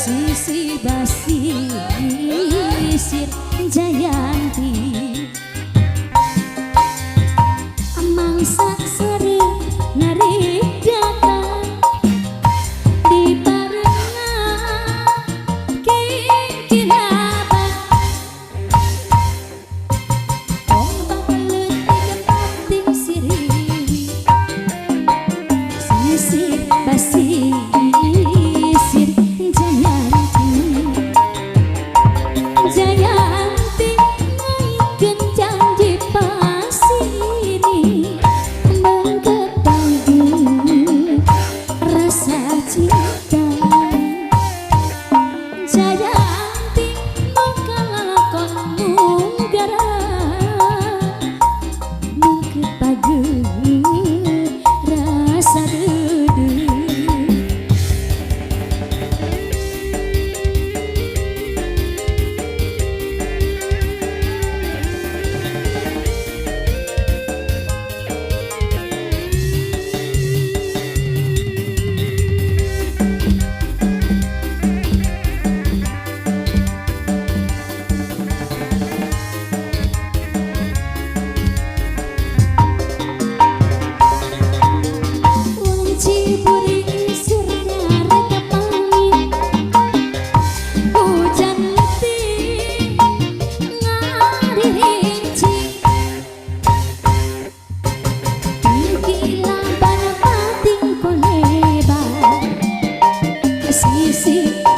Sisi basisir Jayanti mangsa sore narik datang di barengan kinkinaba ombak letik pating siriwi sisir basisir Jayanti naikkan janji pasini mengketahui rasa cinta Jayanti mengkalakon munggara mengketahui rasa dudu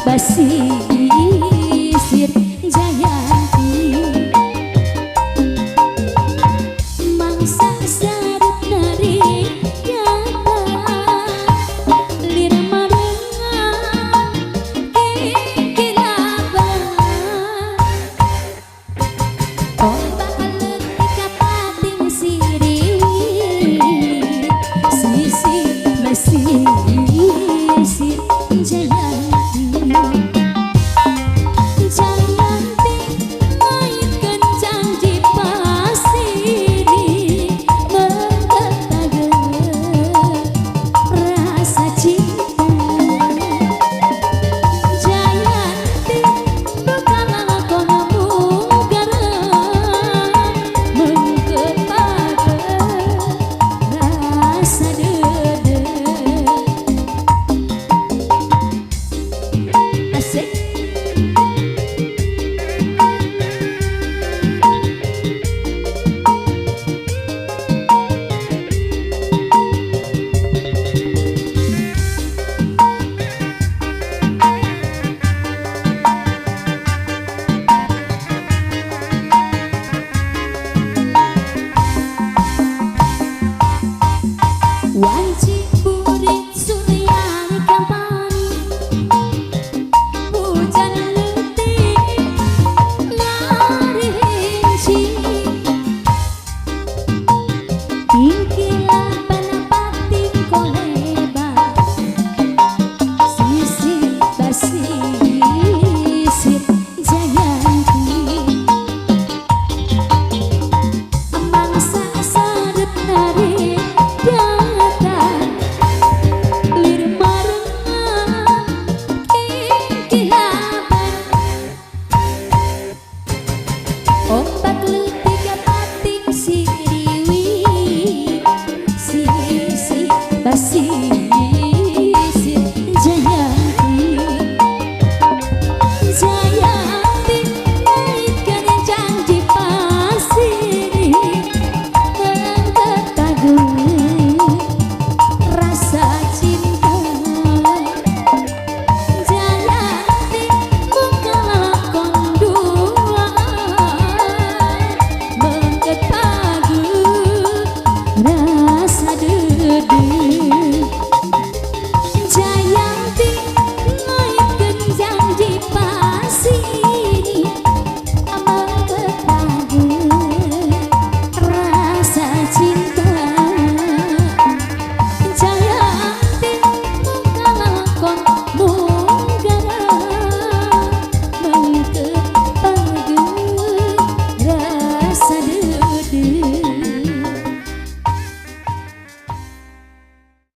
basisir Jayanti mangsa sarut narik datang lir marengan kinkinaba ombak letik pating siriwi sisi basisir Jayanti Jayanti naikkan janji pasini mengketahui rasa cinta Jayanti mengkalakon munggara mengketahui rasa dede Asik wajib burik suryani kampani hujan letik ngarinci tingkilah panapating koleba sisi basisir Jayanti mangsa sarut narik datang lir marengan kinkinaba ombak letik pating siriwi sisi basisir Jayanti Jayanti naikkan janji pasini mengketahui rasa cinta Jayanti mengkalakon duaan mengketahui rasa dede